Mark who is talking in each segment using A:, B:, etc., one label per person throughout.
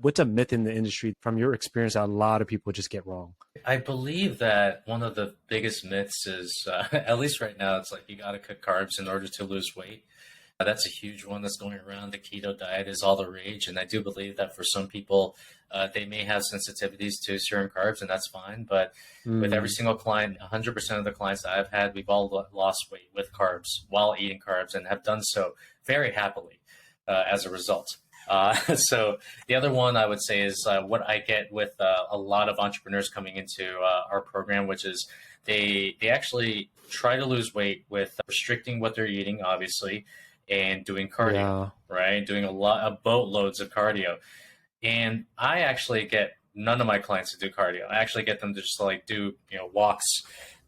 A: What's a myth in the industry from your experience that a lot of people just get wrong?
B: I believe that one of the biggest myths is, at least right now, it's like you got to cut carbs in order to lose weight. That's a huge one that's going around. The keto diet is all the rage. And I do believe that for some people, they may have sensitivities to certain carbs, and that's fine. But with every single client, 100% of the clients that I've had, we've all lost weight with carbs while eating carbs and have done so very happily as a result. So the other one I would say is what I get with a lot of entrepreneurs coming into our program, which is they actually try to lose weight with restricting what they're eating, obviously, and doing cardio, right? Doing a lot of boatloads of cardio. And I actually get none of my clients to do cardio. I actually get them to just like do, walks,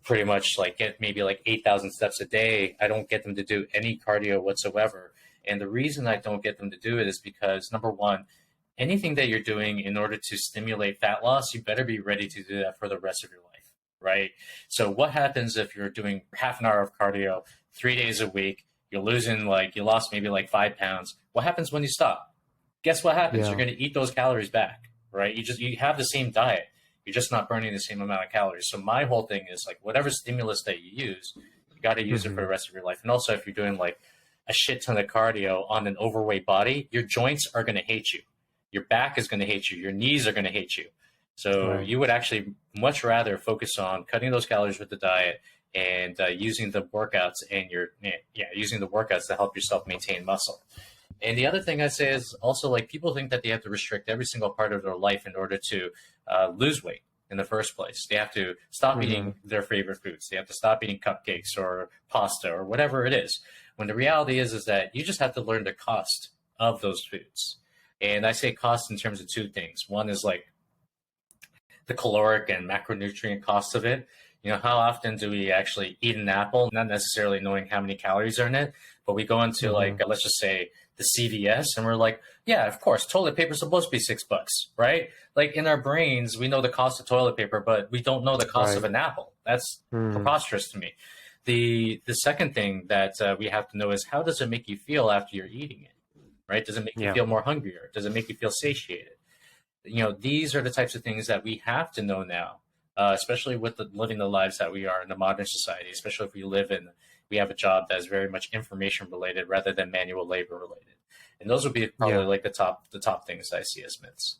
B: pretty much like get maybe like 8,000 steps a day. I don't get them to do any cardio whatsoever. And the reason I don't get them to do it is because, number one, anything that you're doing in order to stimulate fat loss, you better be ready to do that for the rest of your life, right? So what happens if you're doing half an hour of cardio 3 days a week, you lost maybe like 5 pounds. What happens when you stop? Guess what happens? You're going to eat those calories back, right? You have the same diet. You're just not burning the same amount of calories. So my whole thing is like whatever stimulus that you use, you got to use it for the rest of your life. And also if you're doing like a shit ton of cardio on an overweight body, your joints are going to hate you. Your back is going to hate you. Your knees are going to hate you. So you would actually much rather focus on cutting those calories with the diet and using the workouts using the workouts to help yourself maintain muscle. And the other thing I say is also like people think that they have to restrict every single part of their life in order to lose weight in the first place. They have to stop eating their favorite foods. They have to stop eating cupcakes or pasta or whatever it is. When the reality is that you just have to learn the cost of those foods. And I say cost in terms of two things. One is like the caloric and macronutrient cost of it. How often do we actually eat an apple, not necessarily knowing how many calories are in it, but we go into let's just say the CVS and we're like, yeah, of course, toilet paper is supposed to be $6, right? Like in our brains, we know the cost of toilet paper, but we don't know the cost of an apple. That's preposterous to me. The second thing that we have to know is how does it make you feel after you're eating it, right? Does it make you feel more hungrier? Does it make you feel satiated? These are the types of things that we have to know now, especially with living the lives that we are in the modern society, especially if we have a job that is very much information related rather than manual labor related. And those would be probably like the top things I see as myths.